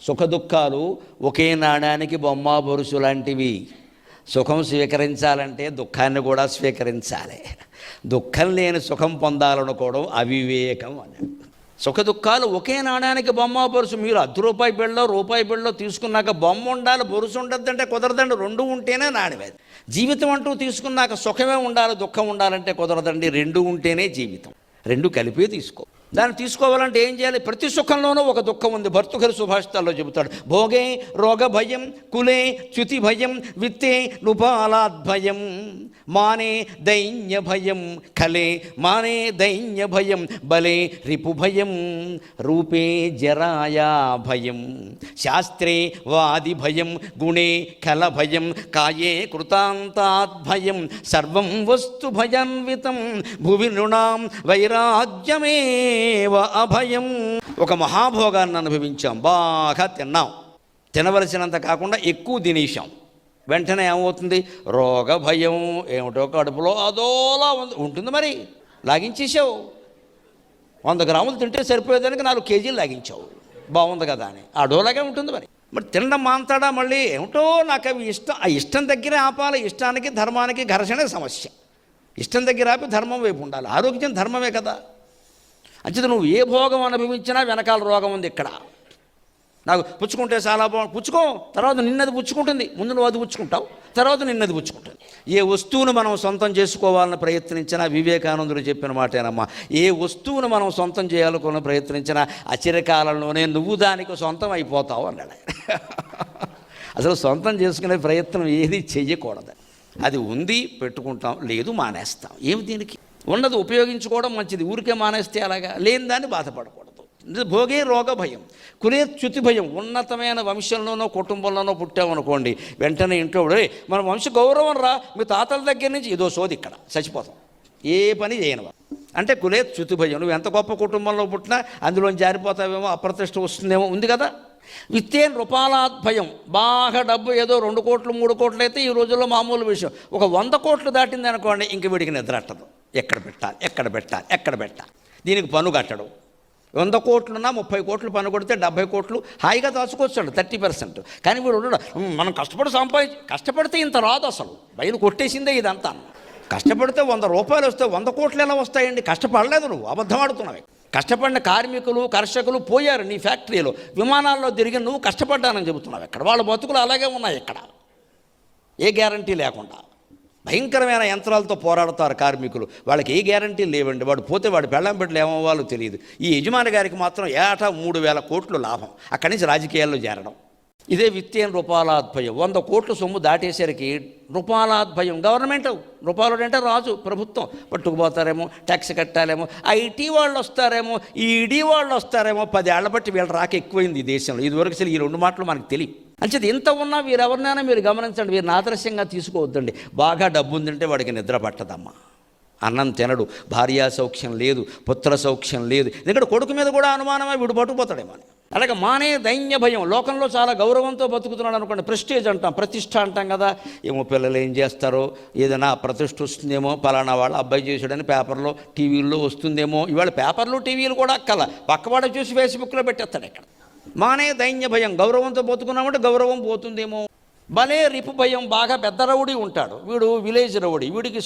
సుఖదుఖాలు ఒకే నాణానికి బొమ్మ బొరుసు లాంటివి. సుఖం స్వీకరించాలంటే దుఃఖాన్ని కూడా స్వీకరించాలి. దుఃఖం లేని సుఖం పొందాలనుకోవడం అవివేకం అన్నాడు. సుఖదుఖాలు ఒకే నాణానికి బొమ్మ బొరుసు. మీరు రూపాయి బిళ్ళలో తీసుకున్నాక బొమ్మ ఉండాలి, బొరుసు ఉండద్దంటే కుదరదండి. రెండు ఉంటేనే నాణ్యమేది. జీవితం అంటూ తీసుకున్నాక సుఖమే ఉండాలి, దుఃఖం ఉండాలంటే కుదరదండి. రెండు ఉంటేనే జీవితం. రెండు కలిపే తీసుకో. దాన్ని తీసుకోవాలంటే ఏం చేయాలి? ప్రతి సుఖంలోనూ ఒక దుఃఖం ఉంది. భర్తృహరి సుభాషితాల్లో చెబుతాడు, భోగే రోగ భయం, కులే చ్యుతి భయం, విత్తే నృపాలాద్భయం, మానే దైన్య భయం, ఖలే మానే దైన్య భయం, బలే రిపు భయం, రూపే జరాయా భయం, శాస్త్రే వాది భయం, గుణే ఖల భయం, కాయే కృతాంతాద్భయం, సర్వం వస్తు భయాన్వితం, భువి నృణాం వైరాగ్యమే అభయం. ఒక మహాభోగాన్ని అనుభవించాం, బాగా తిన్నాం, తినవలసినంత కాకుండా ఎక్కువ తినేసాం. వెంటనే ఏమవుతుంది? రోగ భయం. ఏమిటో కడుపులో అదోలా ఉంటుంది. మరి లాగించేసావు. 100 గ్రాములు తింటే సరిపోయేదానికి 4 కేజీలు లాగించావు. బాగుంది కదా అని అడోలాగే ఉంటుంది. మరి తినడం మాంతాడా? మళ్ళీ ఏమిటో నాకు అవి ఇష్టం. ఆ ఇష్టం దగ్గరే ఆపాలి. ఇష్టానికి ధర్మానికి ఘర్షణే సమస్య. ఇష్టం దగ్గర ఆపి ధర్మం వైపు ఉండాలి. ఆరోగ్యం ధర్మమే కదా. అంచేత నువ్వు ఏ భోగం అనుభవించినా వెనకాల రోగం ఉంది. ఇక్కడ నాకు పుచ్చుకుంటే చాలా బాగుంది, పుచ్చుకో, తర్వాత నిన్నది పుచ్చుకుంటుంది. ముందు నువ్వు అది పుచ్చుకుంటావు, తర్వాత నిన్నది పుచ్చుకుంటుంది. ఏ వస్తువును మనం సొంతం చేసుకోవాలని ప్రయత్నించినా, వివేకానందుడు చెప్పిన మాటేనమ్మా, ఏ వస్తువును మనం సొంతం చేయాలనుకున్న ప్రయత్నించినా అచిరకాలంలోనే నువ్వు దానికి సొంతం అయిపోతావు అన్నాడు. అసలు సొంతం చేసుకునే ప్రయత్నం ఏది చెయ్యకూడదు. అది ఉంది పెట్టుకుంటాం, లేదు మానేస్తాం. ఏమి దీనికి? ఉన్నది ఉపయోగించుకోవడం మంచిది. ఊరికే మానేస్తే అలాగా. లేని దాన్ని బాధపడకూడదు. భోగే రోగ భయం, కులే చ్యుతి భయం. ఉన్నతమైన వంశంలోనో కుటుంబంలోనో పుట్టామనుకోండి, వెంటనే ఇంట్లో మన వంశ గౌరవం రా, మీ తాతల దగ్గర నుంచి ఏదో సోది, ఇక్కడ చచ్చిపోతాం, ఏ పని చేయను అంటే కులే చ్యుతి భయం. నువ్వు ఎంత గొప్ప కుటుంబంలో పుట్టినా అందులో జారిపోతావేమో, అప్రతిష్ట వస్తుందేమో, ఉంది కదా. విత్తే నృపాలాద్భయం. బాగా డబ్బు ఏదో 2 కోట్లు 3 కోట్లు అయితే ఈ రోజుల్లో మామూలు విషయం. ఒక 100 కోట్లు దాటింది అనుకోండి, ఇంక వీడికి నిద్ర అట్టదు. ఎక్కడ పెట్టాలి. దీనికి పన్ను కట్టడం. 100 కోట్లున్నా 30 కోట్లు పన్ను కొడితే 70 కోట్లు హాయిగా దాచుకొచ్చాడు, 30%. కానీ వీడు మనం కష్టపడితే ఇంత రాదు. అసలు బయలు కొట్టేసిందే ఇదంతా. కష్టపడితే 100 రూపాయలు వస్తే 100 కోట్లు ఎలా వస్తాయండి? కష్టపడలేదు నువ్వు, అబద్ధం ఆడుతున్నావు. కష్టపడిన కార్మికులు కర్షకులు పోయారు నీ ఫ్యాక్టరీలో, విమానాల్లో తిరిగి నువ్వు కష్టపడ్డానని చెబుతున్నావు. ఎక్కడ వాళ్ళ బతుకులు అలాగే ఉన్నాయి. ఇక్కడ ఏ గ్యారంటీ లేకుండా భయంకరమైన యంత్రాలతో పోరాడతారు కార్మికులు. వాళ్ళకి ఏ గ్యారంటీ లేవండి. వాడు పోతే వాడు పెళ్ళం బిడ్డలు ఏమవ్వాలో తెలియదు. ఈ యజమాని గారికి మాత్రం ఏటా 3000 కోట్లు లాభం. అక్కడి నుంచి రాజకీయాల్లో చేరడం. ఇదే విత్తేన రూపాలాద్భయం. 100 కోట్ల సొమ్ము దాటేసరికి రూపాలాద్భయం. గవర్నమెంట్ రూపాయలు అంటే రాజు, ప్రభుత్వం పట్టుకుపోతారేమో, ట్యాక్స్ కట్టాలేమో, ఐటీ వాళ్ళు వస్తారేమో, ఈడీ వాళ్ళు వస్తారేమో. 10 ఏళ్ల బట్టి వీళ్ళ రాక ఎక్కువైంది ఈ దేశంలో. ఇదివరకు అసలు ఈ 2 మాటలు మనకు తెలియదు. అంచేది ఇంత ఉన్నా వీరెవరినైనా మీరు గమనించండి, వీరిని ఆదర్శంగా తీసుకోవద్దండి. బాగా డబ్బు ఉందంటే వాడికి నిద్ర పట్టదమ్మా. అన్నం తినడు, భార్యా సౌఖ్యం లేదు, పుత్ర సౌఖ్యం లేదు. ఎందుకంటే కొడుకు మీద కూడా అనుమానమే, వీడు పట్టుకుపోతాడేమో. అలాగే మానే దైన్య భయం. లోకంలో చాలా గౌరవంతో బతుకుతున్నాడు అనుకోండి, ప్రెస్టేజ్ అంటాం, ప్రతిష్ట అంటాం కదా. ఏమో పిల్లలు ఏం చేస్తారో, ఏదైనా ప్రతిష్ట వస్తుందేమో, పలానా వాళ్ళు అబ్బాయి చేసాడని పేపర్లో టీవీల్లో వస్తుందేమో. ఇవాళ పేపర్లు టీవీలు కూడా అక్కల, పక్కవాడ చూసి ఫేస్బుక్లో పెట్టేస్తాడు. ఇక్కడ మానే దైన్య భయం. గౌరవంతో బతుకున్నామంటే గౌరవం పోతుందేమో. భలే రిపు భయం. బాగా పెద్ద రౌడీ ఉంటాడు, వీడు విలేజ్ రౌడీ, వీడికి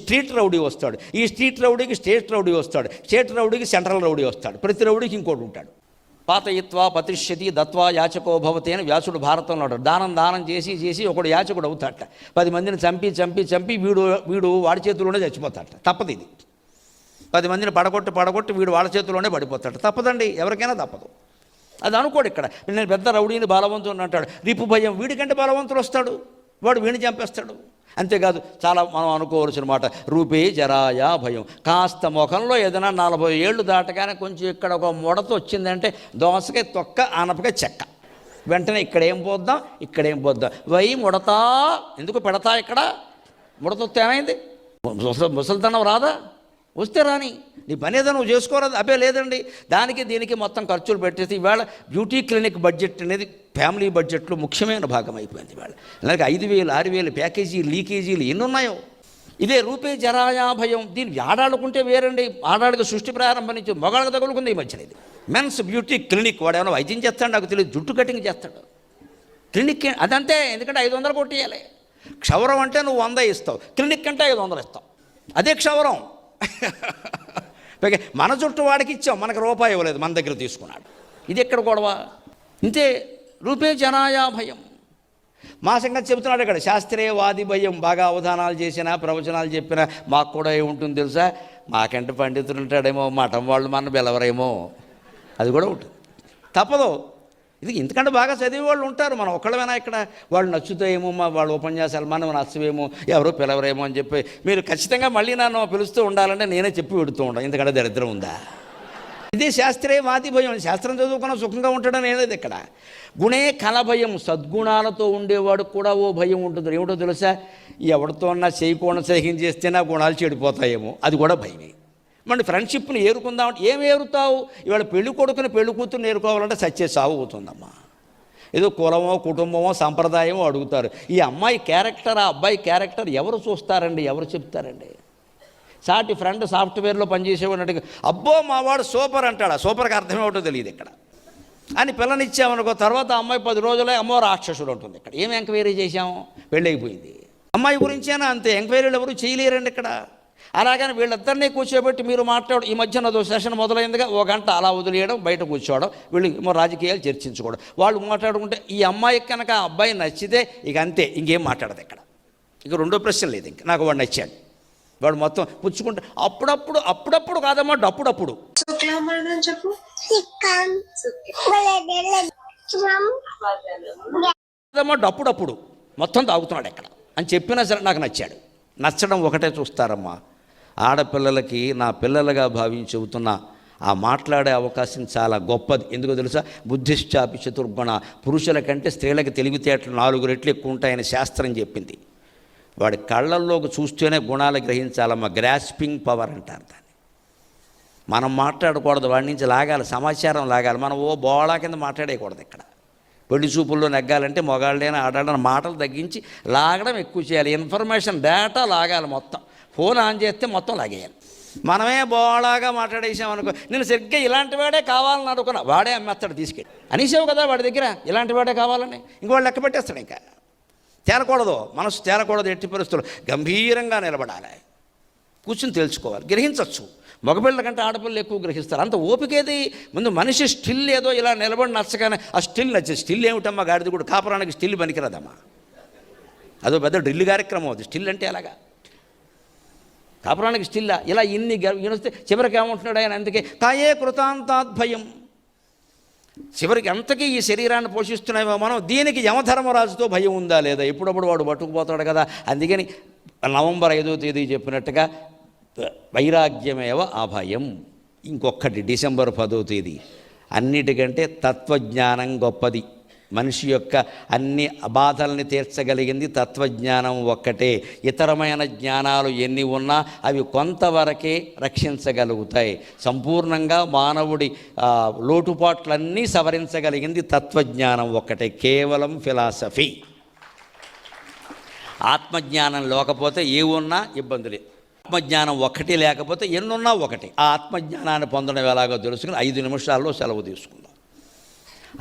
స్ట్రీట్ రౌడీ వస్తాడు, ఈ స్ట్రీట్ రౌడీకి స్టేట్ రౌడీ వస్తాడు, స్టేట్ రౌడీకి సెంట్రల్ రౌడీ వస్తాడు, ప్రతి రౌడీకి ఇంకోటి ఉంటాడు. పాతయిత్వా పతిష్యతి దత్వా యాచకో భవతి అని వ్యాసుడు భారతంలో ఉంటాడు. దానం చేసి ఒకడు యాచకుడు అవుతాడట. 10 మందిని చంపి వీడు వాడి చేతుల్లోనే చచ్చిపోతాడట. తప్పదు ఇది. 10 మందిని పడగొట్టి వీడు వాళ్ళ చేతుల్లోనే పడిపోతాడు. తప్పదండి, ఎవరికైనా తప్పదు. అది అనుకోడు. ఇక్కడ నేను పెద్ద రౌడీని బలవంతుని అంటాడు. రిపు భయం. వీడికంటే బలవంతుడు వస్తాడు, వాడు వీడిని చంపేస్తాడు. అంతేకాదు, చాలా మనం అనుకోవాల్సిన మాట, రూపే జరాయా భయం. కాస్త ముఖంలో ఏదైనా 40 ఏళ్ళు దాటగానే కొంచెం ఇక్కడ ఒక ముడత వచ్చిందంటే, దోసకాయ తొక్క ఆనపకాయ చెక్క, వెంటనే ఇక్కడేం పోద్దాం వై ముడతా ఎందుకు పెడతా. ఇక్కడ ముడతొస్తే ఏమైంది? ముసలితనం రాదా? వస్తే రాని, నీ పని ఏదో నువ్వు చేసుకోరాదు. అబ్బే లేదండి, దీనికి మొత్తం ఖర్చులు పెట్టేసి ఇవాళ బ్యూటీ క్లినిక్ బడ్జెట్ అనేది ఫ్యామిలీ బడ్జెట్లో ముఖ్యమైన భాగం అయిపోయింది. ఇవాళ అలాగే 5,000 6,000 ప్యాకేజీలు లీకేజీలు ఎన్ని ఉన్నాయో. ఇదే రూపే జరాయా భయం. దీన్ని ఆడాడుకుంటే వేరండి. ఆడాడికి సృష్టి ప్రారంభం నుంచి మగాళ్ళకి తగులుకుంది ఈ మధ్యన. ఇది మెన్స్ బ్యూటీ క్లినిక్. వాడు ఏమైనా వైద్యం చేస్తాడు నాకు తెలియదు, జుట్టు కటింగ్ చేస్తాడు. క్లినిక్ అదంతే, ఎందుకంటే 500 కొట్టేయాలి. క్షవరం అంటే నువ్వు 100 ఇస్తావు, క్లినిక్ అంటే 500 ఇస్తావు. అదే క్షవరం. మన జుట్టు వాడికి ఇచ్చాం, మనకు రూపాయి ఇవ్వలేదు, మన దగ్గర తీసుకున్నాడు. ఇది ఎక్కడ గొడవ? ఇంతే రూపే జనాయా భయం. మా సంగతి చెబుతున్నాడు ఇక్కడ. శాస్త్రీయవాది భయం. బాగా అవధానాలు చేసినా ప్రవచనాలు చెప్పినా మాకు కూడా ఏముంటుంది తెలుసా? మాకంటే పండితులు ఉంటాడేమో, మఠం వాళ్ళు మన బెలవరేమో, అది కూడా ఉంటుంది. తప్పదు. ఇది ఇంతకంటే బాగా చదివే వాళ్ళు ఉంటారు, మనం ఒక్కళ్ళమైనా ఇక్కడ. వాళ్ళు నచ్చుతాయేమో, వాళ్ళ ఉపన్యాసాలు మనం నచ్చవేమో, ఎవరో పిలవరేమో అని చెప్పి మీరు ఖచ్చితంగా మళ్ళీ నన్ను పిలుస్తూ ఉండాలంటే నేనే చెప్పి పెడుతూ ఉంటాను. ఇంతకంటే దరిద్రం ఉందా? ఇదే శాస్త్రీయవాది భయం. శాస్త్రం చదువుకున్న సుఖంగా ఉంటాడని అనేది ఇక్కడ. గుణే కల భయం. సద్గుణాలతో ఉండేవాడు కూడా ఓ భయం ఉంటుంది. ఏమిటో తెలుసా? ఎవరితో అన్నా చేయకుండా సహిం చేస్తే నా గుణాలు చెడిపోతాయేమో, అది కూడా భయమే. మన ఫ్రెండ్షిప్ని ఏరుకుందామంటే ఏం ఏరుతావు? ఇవాళ పెళ్లి కొడుకుని పెళ్లి కూతురుని ఏరుకోవాలంటే సచ్చే సాగు అవుతుందమ్మా. ఏదో కులమో కుటుంబమో సంప్రదాయమో అడుగుతారు. ఈ అమ్మాయి క్యారెక్టర్, ఆ అబ్బాయి క్యారెక్టర్ ఎవరు చూస్తారండి, ఎవరు చెప్తారండి? సాటి ఫ్రెండ్ సాఫ్ట్వేర్లో పనిచేసేవాడినట్టుగా అబ్బో మావాడు సూపర్ అంటాడు. ఆ సూపర్కి అర్థం ఏమిటో తెలియదు ఇక్కడ. అని పిల్లనిచ్చామనుకో, తర్వాత అమ్మాయి 10 రోజులే అమ్మో రాక్షసుడు ఉంటుంది. ఇక్కడ ఏం ఎంక్వైరీ చేశాము? పెళ్ళి అయిపోయింది. అమ్మాయి గురించేనా అంతే, ఎంక్వైరీలు ఎవరు చేయలేరండి ఇక్కడ. అలాగని వీళ్ళిద్దరినీ కూర్చోబెట్టి మీరు మాట్లాడు. ఈ మధ్యన అదో సెషన్ మొదలైందిగా, 1 గంట అలా వదిలేయడం, బయట కూర్చోవడం, వీళ్ళు రాజకీయాలు చర్చించుకోవడం. వాళ్ళు మాట్లాడుకుంటే ఈ అమ్మాయికి కనుక ఆ అబ్బాయి నచ్చితే ఇక అంతే, ఇంకేం మాట్లాడదు ఇక్కడ. ఇక రెండో ప్రశ్న లేదు. ఇంక నాకు వాడు నచ్చాడు, వాడు మొత్తం పుచ్చుకుంటే అప్పుడప్పుడు కాదమ్మా, అప్పుడప్పుడు అప్పుడప్పుడు మొత్తం తాగుతున్నాడు ఎక్కడ అని చెప్పినా సరే నాకు నచ్చాడు. నచ్చడం ఒకటే చూస్తారమ్మా. ఆడపిల్లలకి నా పిల్లలుగా భావించి చెబుతున్నా, ఆ మాట్లాడే అవకాశం చాలా గొప్పది. ఎందుకో తెలుసా? బుద్ధిశ్చాపి చతుర్గుణ. పురుషుల కంటే స్త్రీలకి తెలివితేటలు 4 రెట్లు ఎక్కువ ఉంటాయని శాస్త్రం చెప్పింది. వాడి కళ్ళల్లోకి చూస్తేనే గుణాలు గ్రహించాలమ్మా. గ్రాస్పింగ్ పవర్ అంటారు దాన్ని. మనం మాట్లాడకూడదు, వాడి నుంచి లాగాలి, సమాచారం లాగాలి. మనం ఓ బోళా కింద మాట్లాడేయకూడదు ఇక్కడ. పెళ్లి చూపుల్లో నెగ్గాలంటే మొగాళ్ళైనా ఆడాలని మాటలు తగ్గించి లాగడం ఎక్కువ చేయాలి. ఇన్ఫర్మేషన్ డేటా లాగాలి మొత్తం. ఫోన్ ఆన్ చేస్తే మొత్తం లాగేయాలి. మనమే బోళాగా మాట్లాడేసామనుకో, నేను సరిగ్గా ఇలాంటి వాడే కావాలని అనుకున్నా, వాడే అమ్మేస్తాడు తీసుకెళ్ళి. అనేసావు కదా వాడి దగ్గర ఇలాంటి వాడే కావాలని, ఇంకోళ్ళు లెక్క పెట్టేస్తాడు. ఇంకా తేలకూడదు, మనసు తేలకూడదు. ఎట్టి పరిస్థితులు గంభీరంగా నిలబడాలి, కూర్చుని తెలుసుకోవాలి, గ్రహించవచ్చు. మగపిల్లల కంటే ఆడపిల్లలు ఎక్కువ గ్రహిస్తారు. అంత ఓపికేది. ముందు మనిషి స్టిల్ ఏదో ఇలా నిలబడి నచ్చగానే ఆ స్టిల్ నచ్చేది. స్టిల్ ఏమిటమ్మా గాడిది కూడా, కాపురానికి స్టిల్ పనికిరాదమ్మా. అదో పెద్ద డ్రిల్ కార్యక్రమం అది. స్టిల్ అంటే అలాగా, కాపురానికి స్టిల్లా ఇలా ఇన్ని వినిస్తే చివరికి ఏమంటున్నాడు ఆయన? అందుకే కాయే కృతాంతాద్భయం. చివరికి అంతకీ ఈ శరీరాన్ని పోషిస్తున్నామో మనం, దీనికి యమధర్మరాజుతో భయం ఉందా లేదా? ఎప్పుడప్పుడు వాడు పట్టుకుపోతాడు కదా. అందుకని నవంబర్ 5వ తేదీ చెప్పినట్టుగా వైరాగ్యమేవ అభయం. ఇంకొకటి డిసెంబర్ 10వ తేదీ. అన్నిటికంటే తత్వజ్ఞానం గొప్పది. మనిషి యొక్క అన్ని బాధల్ని తీర్చగలిగింది తత్వజ్ఞానం ఒక్కటే. ఇతరమైన జ్ఞానాలు ఎన్ని ఉన్నా అవి కొంతవరకే రక్షించగలుగుతాయి. సంపూర్ణంగా మానవుడి లోటుపాట్లన్నీ సవరించగలిగింది తత్వజ్ఞానం ఒక్కటే. కేవలం ఫిలాసఫీ. ఆత్మజ్ఞానం లేకపోతే ఏ ఉన్నా ఇబ్బందులే. ఆత్మజ్ఞానం ఒక్కటి లేకపోతే ఎన్నున్నా ఒకటి. ఆ ఆత్మజ్ఞానాన్ని పొందడం ఎలాగో తెలుసుకుని 5 నిమిషాల్లో సెలవు తీసుకుందాం.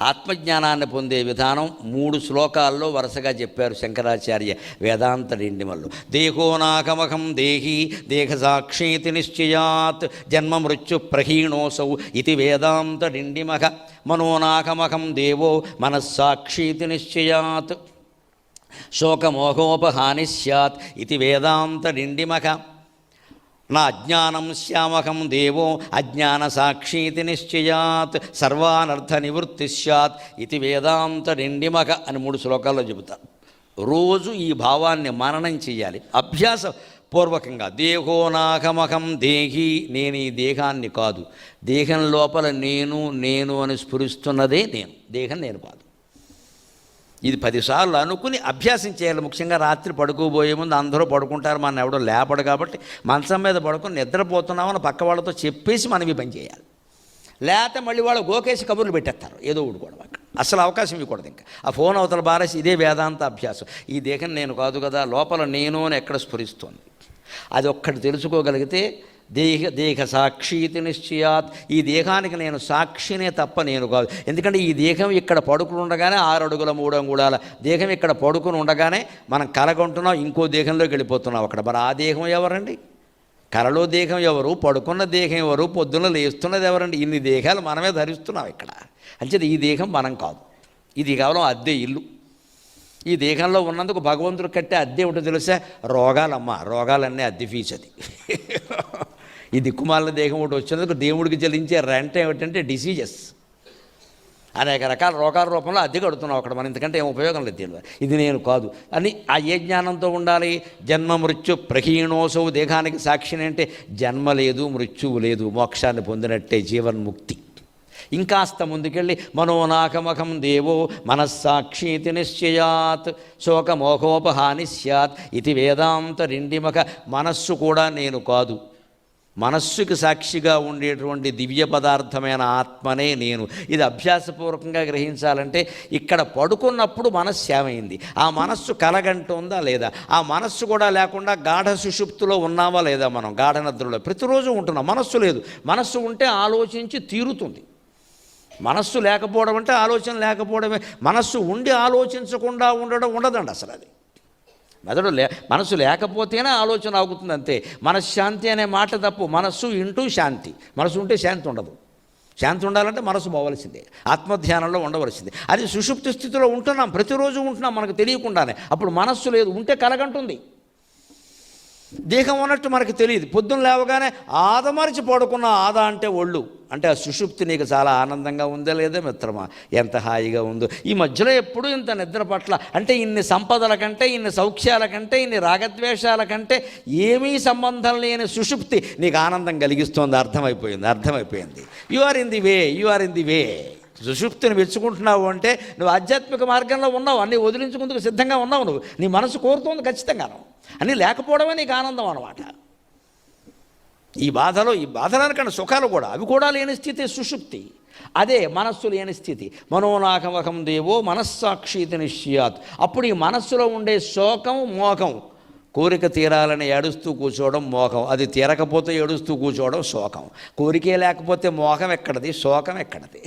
ఆత్మజ్ఞానాన్ని పొందే విధానం 3 శ్లోకాల్లో వరుసగా చెప్పారు శంకరాచార్య వేదాంత డిండిమల్లు. దేహోనాకమకం దేహి దేహసాక్షీతి నిశ్చయాత్ జన్మ మృత్యు ప్రహీణోసౌ ఇది వేదాంత డిండిమఖ. మనోనాకమకం దేవో మనస్సాక్షీతి నిశ్చయాత్ శోకమోహోపహాని స్యాత్ ఇది వేదాంత డిండిమఖ. నా అజ్ఞానం శ్యామకం దేవో అజ్ఞాన సాక్షీతి నిశ్చయాత్ సర్వానర్థ నివృత్తి స్యాత్ ఇది వేదాంత డిండిమఖ అని 3 శ్లోకాల్లో చెబుతారు. రోజు ఈ భావాన్ని మననం చేయాలి అభ్యాసపూర్వకంగా. దేహోనాకమకం దేహి, నేను ఈ దేహాన్ని కాదు. దేహం లోపల నేను అని స్ఫురిస్తున్నదే నేను, దేహం నేను కాదు. ఇది 10 సార్లు అనుకుని అభ్యాసం చేయాలి. ముఖ్యంగా రాత్రి పడుకోబోయే ముందు అందరూ పడుకుంటారు, మన ఎవడో లేపడు కాబట్టి మంచం మీద పడుకొని నిద్రపోతున్నామని పక్క వాళ్ళతో చెప్పేసి మనం ఈ పని చేయాలి. లేకపోతే మళ్ళీ వాళ్ళు గోకేసి కబుర్లు పెట్టేస్తారు ఏదో ఒకటి కూడా. అసలు అవకాశం ఇవ్వకూడదు. ఇంకా ఆ ఫోన్ అవతల బారేసి ఇదే వేదాంత అభ్యాసం. ఈ దేహం నేను కాదు కదా, లోపల నేను అని ఎక్కడ స్ఫురిస్తోంది. అది ఒక్కటి తెలుసుకోగలిగితే దేహ సాక్షీతి నిశ్చయాత్, ఈ దేహానికి నేను సాక్షినే తప్ప నేను కాదు. ఎందుకంటే ఈ దేహం ఇక్కడ పడుకుని ఉండగానే 6 అడుగుల 3 అంగుళాల దేహం ఇక్కడ పడుకుని ఉండగానే మనం కలగొంటున్నాం, ఇంకో దేహంలోకి వెళ్ళిపోతున్నాం. అక్కడ మరి ఆ దేహం ఎవరండి? కలలో దేహం ఎవరు? పడుకున్న దేహం ఎవరు? పొద్దున్న లేస్తున్నది ఎవరండి? ఇన్ని దేహాలు మనమే ధరిస్తున్నాం ఇక్కడ. అంచేది ఈ దేహం మనం కాదు, ఇది కేవలం అద్దె ఇల్లు. ఈ దేహంలో ఉన్నందుకు భగవంతుడు కట్టే అద్దె ఏమిటో తెలుసా? రోగాలమ్మ, రోగాలన్నీ అద్దె ఫీజు అది. ఈ దిక్కుమాలిన దేహం ఒకటి వచ్చినందుకు దేవుడికి చెల్లించే రెంట్ ఏమిటంటే డిసీజెస్, అనేక రకాల రోగాల రూపంలో అద్దె కడుతున్నాం అక్కడ. మనం ఇంతకంటే ఏం ఉపయోగం లేదు దీనివల్ల. ఇది నేను కాదు అని ఆ ఏ జ్ఞానంతో ఉండాలి? జన్మ మృత్యు ప్రహీణోసవు, దేహానికి సాక్షిని అంటే జన్మ లేదు, మృత్యువు లేదు, మోక్షాన్ని పొందినట్టే, జీవన్ముక్తి. ఇంకాస్త ముందుకెళ్ళి మనోనాకమకం దేవో మనస్సాక్షీతి నిశ్చయాత్ శోకమోహోపహాని స్యాత్ ఇది వేదాంత రిండిమక. మనస్సు కూడా నేను కాదు, మనస్సుకి సాక్షిగా ఉండేటువంటి దివ్య పదార్థమైన ఆత్మనే నేను. ఇది అభ్యాసపూర్వకంగా గ్రహించాలంటే ఇక్కడ పడుకున్నప్పుడు మనస్సు ఏమైంది? ఆ మనస్సు కలగంటుందా లేదా? ఆ మనస్సు కూడా లేకుండా గాఢ సుషుప్తిలో ఉన్నామా లేదా? మనం గాఢ నిద్రలో ప్రతిరోజు ఉంటున్నాం. మనస్సు లేదు. మనస్సు ఉంటే ఆలోచించి తీరుతుంది. మనస్సు లేకపోవడం అంటే ఆలోచన లేకపోవడమే. మనస్సు ఉండి ఆలోచించకుండా ఉండడం ఉండదండి అసలు. అది మెదడు మనస్సు లేకపోతేనే ఆలోచన ఆగుతుంది అంతే. మనశ్శాంతి అనే మాట తప్పు. మనస్సు ఇంటూ శాంతి. మనస్సు ఉంటే శాంతి ఉండదు. శాంతి ఉండాలంటే మనసు పోవలసిందే, ఆత్మధ్యానంలో ఉండవలసిందే. అది సుషుప్తి స్థితిలో ఉంటున్నాం, ప్రతిరోజు ఉంటున్నాం మనకు తెలియకుండానే. అప్పుడు మనస్సు లేదు, ఉంటే కలగంటుంది. దేహం ఉన్నట్టు మనకు తెలియదు. పొద్దున్న లేవగానే ఆదమరిచి పడుకున్న ఆద అంటే ఒళ్ళు అంటే ఆ సుషుప్తి నీకు చాలా ఆనందంగా ఉందా లేదా మిత్రమా? ఎంత హాయిగా ఉందో. ఈ మధ్యలో ఎప్పుడు ఇంత నిద్ర పట్ల అంటే ఇన్ని సంపదల కంటే, ఇన్ని సౌఖ్యాల కంటే, ఇన్ని రాగద్వేషాల కంటే ఏమీ సంబంధం లేని సుషుప్తి నీకు ఆనందం కలిగిస్తోంది. అర్థమైపోయింది. You are in the way. సుషుప్తిని మెచ్చుకుంటున్నావు అంటే నువ్వు ఆధ్యాత్మిక మార్గంలో ఉన్నావు. అన్నీ వదిలించుకుందుకు సిద్ధంగా ఉన్నావు. నువ్వు నీ మనసు కోరుతోంది ఖచ్చితంగాను. అన్నీ లేకపోవడమే నీకు ఆనందం అన్నమాట. ఈ బాధలకన్నా సుఖాలు కూడా, అవి కూడా లేని స్థితి సుషుప్తి. అదే మనస్సు లేని స్థితి. మనోనాకమకం దేవో మనస్సాక్షీతి నిశ్చయాత్. అప్పుడు ఈ మనస్సులో ఉండే శోకం, మోహం, కోరిక తీరాలని ఏడుస్తూ కూర్చోవడం మోహం, అది తీరకపోతే ఏడుస్తూ కూర్చోవడం శోకం. కోరికే లేకపోతే మోహం ఎక్కడది? శోకం ఎక్కడది?